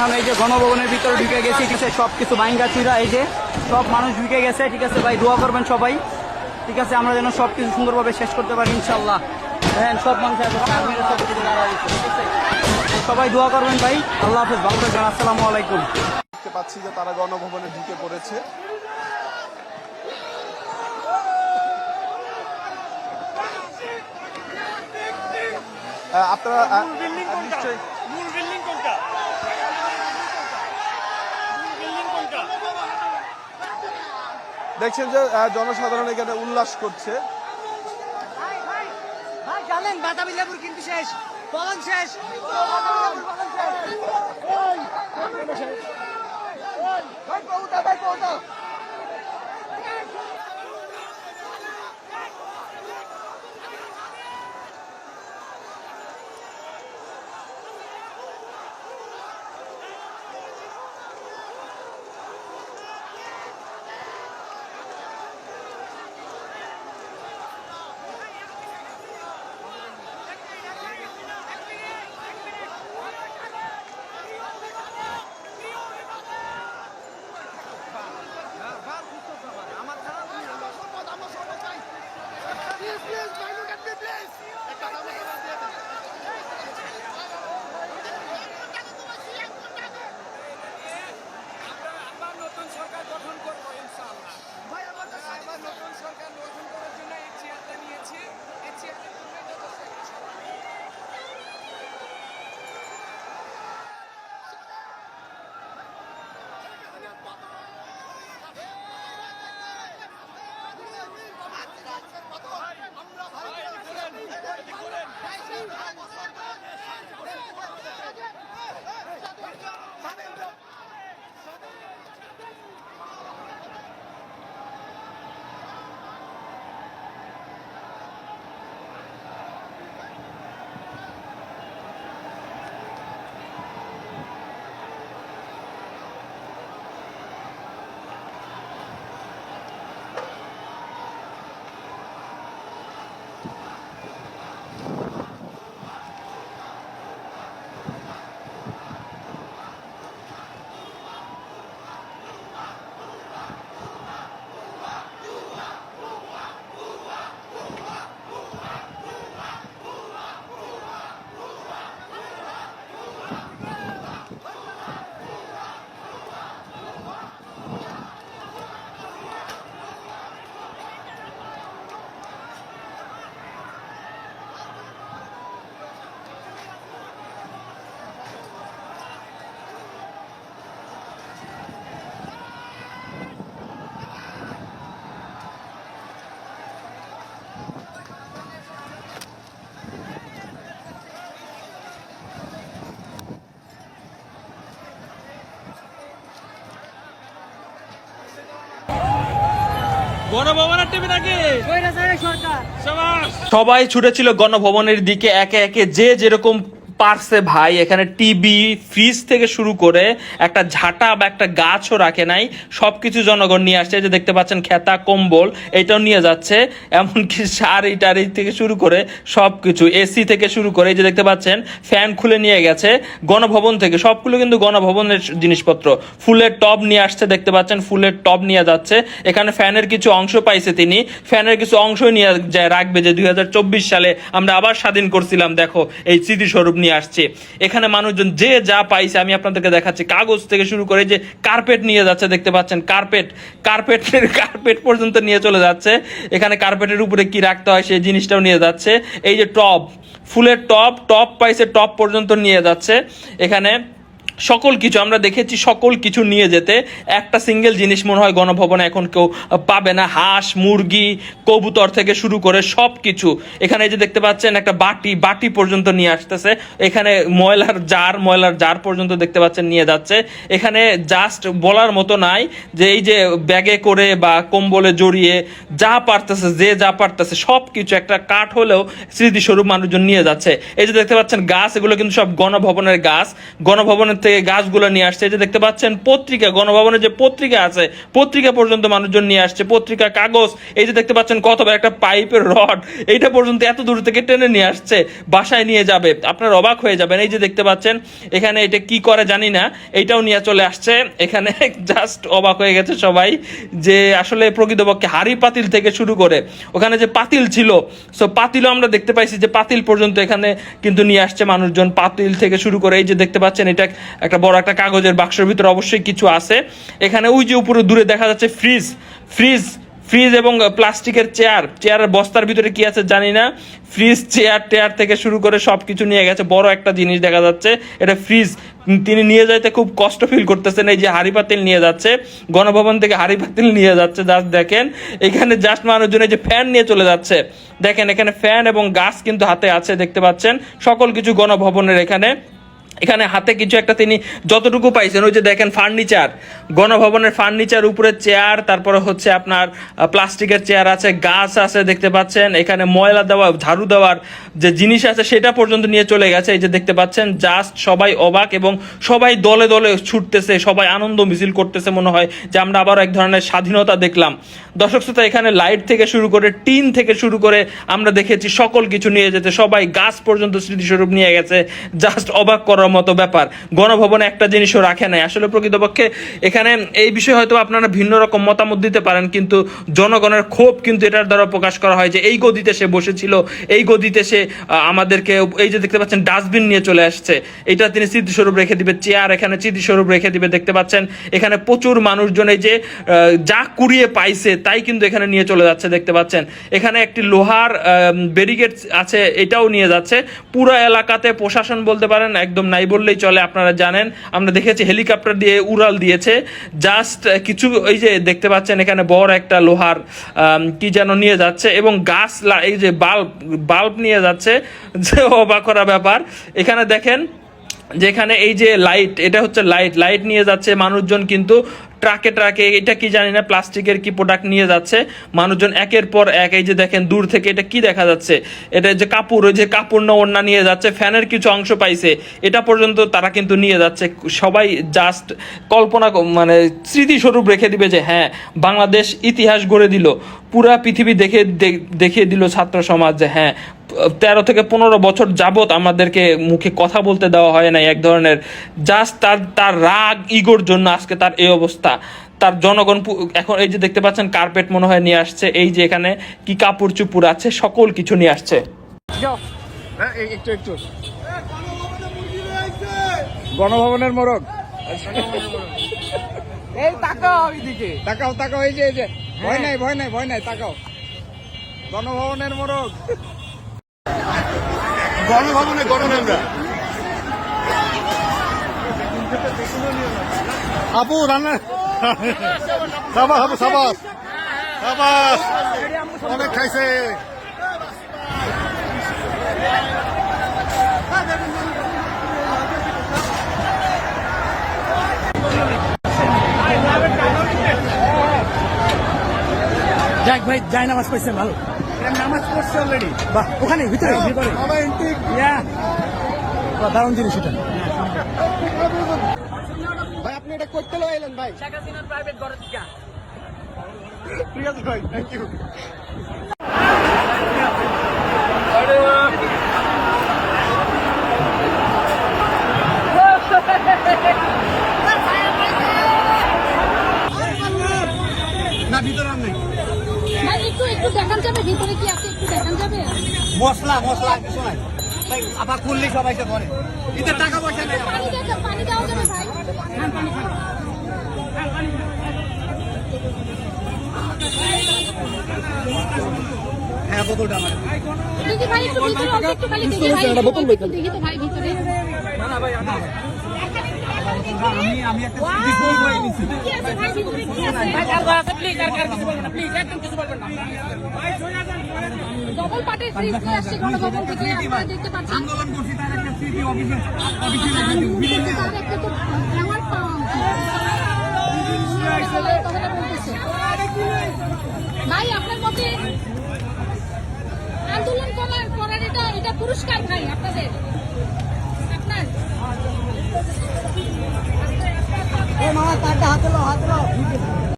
এখন এই যে গণভবনের ভিতরে ঢুকে গেছে, ঠিক আছে, সব কিছু বাইঙ্গা চিরা, এই যে সব মানুষ ঢুকে গেছে, ঠিক আছে ভাই, দোয়া করবেন সবাই, ঠিক আছে, আমরা যেন সব কিছু সুন্দরভাবে শেষ করতে পারি ইনশাল্লাহ। হ্যাঁ, সব মানুষ সবাই দোয়া করবেন ভাই। আল্লাহ হাফেজ, ভালো থাকবেন, আসসালামু আলাইকুম। দেখতে পাচ্ছি যে তারা গণভবনে ঢুকে পড়েছে। আপনারা নিশ্চয়ই দেখছেন যে জনসাধারণ এখানে উল্লাস করছে। জানেন বাতাবি লেবুর কিন্তু শেষ, ফলন শেষ। সবাই ছুটেছিল গণভবনের দিকে একে একে, যে যেরকম পারছে ভাই। এখানে টিভি, ফ্রিজ থেকে শুরু করে একটা ঝাঁটা বা একটা গাছও রাখে নাই, সবকিছু জনগণ নিয়ে আসছে। যে দেখতে পাচ্ছেন খেতা, কম্বল, এটাও নিয়ে যাচ্ছে, এমনকি শাড়ি টাড়ি থেকে শুরু করে সবকিছু, এসি থেকে শুরু করে, এই যে দেখতে পাচ্ছেন ফ্যান খুলে নিয়ে গেছে গণভবন থেকে, সবগুলো কিন্তু গণভবনের জিনিসপত্র। ফুলের টব নিয়ে আসছে, দেখতে পাচ্ছেন ফুলের টব নিয়ে যাচ্ছে। এখানে ফ্যানের কিছু অংশ পাইছে তিনি, ফ্যানের কিছু অংশ নিয়ে যায় রাখবে, যে 2024 সালে আমরা আবার স্বাধীন করছিলাম, দেখো এই স্মৃতিস্বরূপ নিয়ে আসছে। এখানে মানুষজন যে যা পাইছে আমি আপনাদেরকে দেখাচ্ছি, কাগজ থেকে শুরু করে যে কার্পেট নিয়ে যাচ্ছে, দেখতে পাচ্ছেন কার্পেট পর্যন্ত নিয়ে চলে যাচ্ছে। এখানে কার্পেটের উপরে কি রাখতে হয় সেই জিনিসটাও নিয়ে যাচ্ছে। এই যে টব, ফুলের টব পাইছে, টব পর্যন্ত নিয়ে যাচ্ছে। এখানে সকল কিছু আমরা দেখেছি, সকল কিছু নিয়ে যেতে। একটা সিঙ্গেল জিনিস মনে হয় গণভবনে এখন কেউ পাবে না, হাঁস, মুরগি, কবুতর থেকে শুরু করে সব কিছু। এখানে যে দেখতে পাচ্ছেন একটা বাটি পর্যন্ত নিয়ে আসতেছে। এখানে ময়লার জার পর্যন্ত দেখতে পাচ্ছেন নিয়ে যাচ্ছে। এখানে জাস্ট বলার মতো নাই যে এই যে ব্যাগে করে বা কম্বলে জড়িয়ে যা পারতেছে সব কিছু, একটা কাঠ হলেও স্মৃতিস্বরূপ মানুষজন নিয়ে যাচ্ছে। এই যে দেখতে পাচ্ছেন গাছ, এগুলো কিন্তু সব গণভবনের গাছ। গণভবনের থেকে গাছগুলো নিয়ে আসছে। এই যে দেখতে পাচ্ছেন পত্রিকা, গণভবনের যে পত্রিকা আছে পত্রিকা পর্যন্ত মানুষজন নিয়ে আসছে, পত্রিকা, কাগজ। এই যে দেখতে পাচ্ছেন কত বড় একটা পাইপের রড, এইটা পর্যন্ত এত দূর থেকে টেনে নিয়ে আসছে, বাসায় নিয়ে যাবে। আপনারা অবাক হয়ে যাবেন। এই যে দেখতে পাচ্ছেন এখানে এটা কি করে জানি না, এইটাও নিয়ে চলে আসছে এখানে। জাস্ট অবাক হয়ে গেছে সবাই যে আসলে প্রকৃতপক্ষে হাড়ি পাতিল থেকে শুরু করে ওখানে যে পাতিল ছিল, সো পাতিলও আমরা দেখতে পাইছি যে পাতিল পর্যন্ত এখানে কিন্তু নিয়ে আসছে মানুষজন, পাতিল থেকে শুরু করে। এই যে দেখতে পাচ্ছেন এটা একটা বড় একটা কাগজের বাক্সের ভিতরে অবশ্যই কিছু আছে এখানে। ওই যে উপরে দূরে দেখা যাচ্ছে ফ্রিজ এবং প্লাস্টিকের চেয়ারের বস্তার ভিতরে কি আছে জানি না। ফ্রিজ, চেয়ার থেকে শুরু করে সবকিছু নিয়ে গেছে। বড় একটা জিনিস দেখা যাচ্ছে, এটা ফ্রিজ। তিনি নিয়ে যাইতে খুব কষ্ট ফিল করতেছেন। এই যে হাড়ি পাতিল নিয়ে যাচ্ছে, গণভবন থেকে হাড়ি পাতিল নিয়ে যাচ্ছে। জাস্ট দেখেন এখানে জাস্ট মানুষজন এই যে ফ্যান নিয়ে চলে যাচ্ছে। দেখেন এখানে ফ্যান এবং গাছ কিন্তু হাতে আছে, দেখতে পাচ্ছেন সকল কিছু গণভবনের। এখানে হাতে কিছু একটা তিনি যতটুকু পাইছেন, ওই যে দেখেন ফার্নিচার, গণভবনের ফার্নিচার, উপরে চেয়ার, তারপরে হচ্ছে আপনার প্লাস্টিকের চেয়ার আছে, গাছ আছে দেখতে পাচ্ছেন। এখানে ময়লা দেওয়া, ঝাড়ু দেওয়ার যে জিনিস আছে সেটা পর্যন্ত নিয়ে চলে গেছে। এই যে দেখতে পাচ্ছেন জাস্ট সবাই অবাক এবং সবাই দলে দলে ছুটতেছে, সবাই আনন্দ মিছিল করতেছে। মনে হয় যে আমরা আবার এক ধরনের স্বাধীনতা দেখলাম। দর্শক শ্রোতা, এখানে লাইট থেকে শুরু করে টিন থেকে শুরু করে আমরা দেখেছি সকল কিছু নিয়ে যেতে, সবাই গাছ পর্যন্ত স্মৃতিস্বরূপ নিয়ে গেছে। জাস্ট অবাক করার মতো ব্যাপার। গণভবনে একটা জিনিসও রাখে নাই। আসলে প্রকৃতপক্ষে এখানে এই বিষয়ে হয়তো আপনারা ভিন্ন রকম মতামত দিতে পারেন, কিন্তু জনগণের ক্ষোভ কিন্তু এটার দ্বারা প্রকাশ করা হয় যে এই গদিতে সে বসেছিল, এই গদিতে সে আমাদেরকে, এই যে দেখতে পাচ্ছেন ডাস্টবিন নিয়ে চলে আসছে, এটা তিনি স্মৃতিস্বরূপ রেখে দিবে। চেয়ার এখানে স্মৃতিস্বরূপ রেখে দিবে। দেখতে পাচ্ছেন এখানে প্রচুর মানুষজন এই যে যা কুড়িয়ে পাইছে তাই কিন্তু এখানে নিয়ে চলে যাচ্ছে। দেখতে পাচ্ছেন এখানে একটি লোহার ব্যারিকেড আছে, এটাও নিয়ে যাচ্ছে। পুরো এলাকাতে প্রশাসন বলতে পারেন একদম নাই বললেই চলে। আপনারা জানেন আমরা দেখেছি হেলিকপ্টার দিয়ে উড়াল দিয়েছে। জাস্ট কিছু এই যে দেখতে পাচ্ছেন এখানে বড় একটা লোহার কি যেন নিয়ে যাচ্ছে এবং গাছ, এই যে বাল্ব নিয়ে যাচ্ছে। যে অবাক করা ব্যাপার। এখানে দেখেন যেখানে এই যে লাইট, এটা হচ্ছে লাইট নিয়ে যাচ্ছে মানুষজন, কিন্তু ট্রাকে এটা কি জানি না, প্লাস্টিকের কি প্রোডাক্ট নিয়ে যাচ্ছে মানুষজন একের পর এক। এই যে দেখেন দূর থেকে এটা কি দেখা যাচ্ছে, এটা যে কাপড়, ওই যে কাপড় না ওড়না নিয়ে যাচ্ছে। ফ্যানের কিছু অংশ পাইছে, এটা পর্যন্ত তারা কিন্তু নিয়ে যাচ্ছে। সবাই জাস্ট কল্পনা মানে স্মৃতিস্বরূপ রেখে দিবে যে হ্যাঁ বাংলাদেশ ইতিহাস গড়ে দিল, পুরা পৃথিবী দেখিয়ে দিল ছাত্র সমাজ যে হ্যাঁ 13 থেকে 15 বছর যাবত আমাদেরকে মুখে কথা বলতে দেওয়া হয় না। এক ধরনের জাস্ট তার রাগ ইগোর জন্য আজকে তার এই অবস্থা। তার জনগণ এখন এই যে দেখতে পাচ্ছেন কার্পেট মনে হয় নিয়ে আসছে, এই যে এখানে কি কাপড় চুপুর আছে সকল কিছু নিয়ে আসছে। একটু গণভবনের মোড়ক, এই তাকাও এইদিকে, তাকাও এই যে ভয় নাই তাকাও। গণভবনের মোড়ক, গণভবনে আমরা আপু রান্না সাবাস অনেক খাইছে। যাক ভাই, যাই নামাজ পড়ছেন ভালো। নামাজ পড়ছে অলরেডি, বাহ ওখানে ভিতরে দারুণ জিনিস এটা। ভাই আপনি এটা করতে এলেন ভাই? প্রাইভেট ঘর থেকে। ঠিক আছে ভাই, থ্যাংক ইউ। না ভিতরে নেই ভাই, একটু দেখান যাবে ভিতরে কি আছে, একটু দেখান যাবে? মশলা কিছু নাই ভাই, আবার খুললি সবাই তো করে। এতে টাকা পয়সা নেই। পানি দেওয়া যাবে ভাই? হ্যাঁ বোতলটা আমার দেখি ভাই, একটু ভিতরে একটু খালি দেখি ভাই, একটু দেখি তো ভাই ভিতরে। না ভাই আমি একটা কি আছে ভাই ভিতরে, কি আছে? প্লিজ আর কিছু বলবেন না, প্লিজ একদম কিছু বলবেন না। ডবল পার্টের ফ্রিজ নিয়ে আসছে গণভবন থেকে, আপনারা দেখতে পাচ্ছেন। আন্দোলন করছি তার একটা সিটি অফিসে তার একটা তো আমার পাওয়া কথাটা বলতেছে ভাই। আপনার মতে আন্দোলন করার এটা পুরস্কার ভাই আপনাদের, আপনার মামা তারটা হাতে লো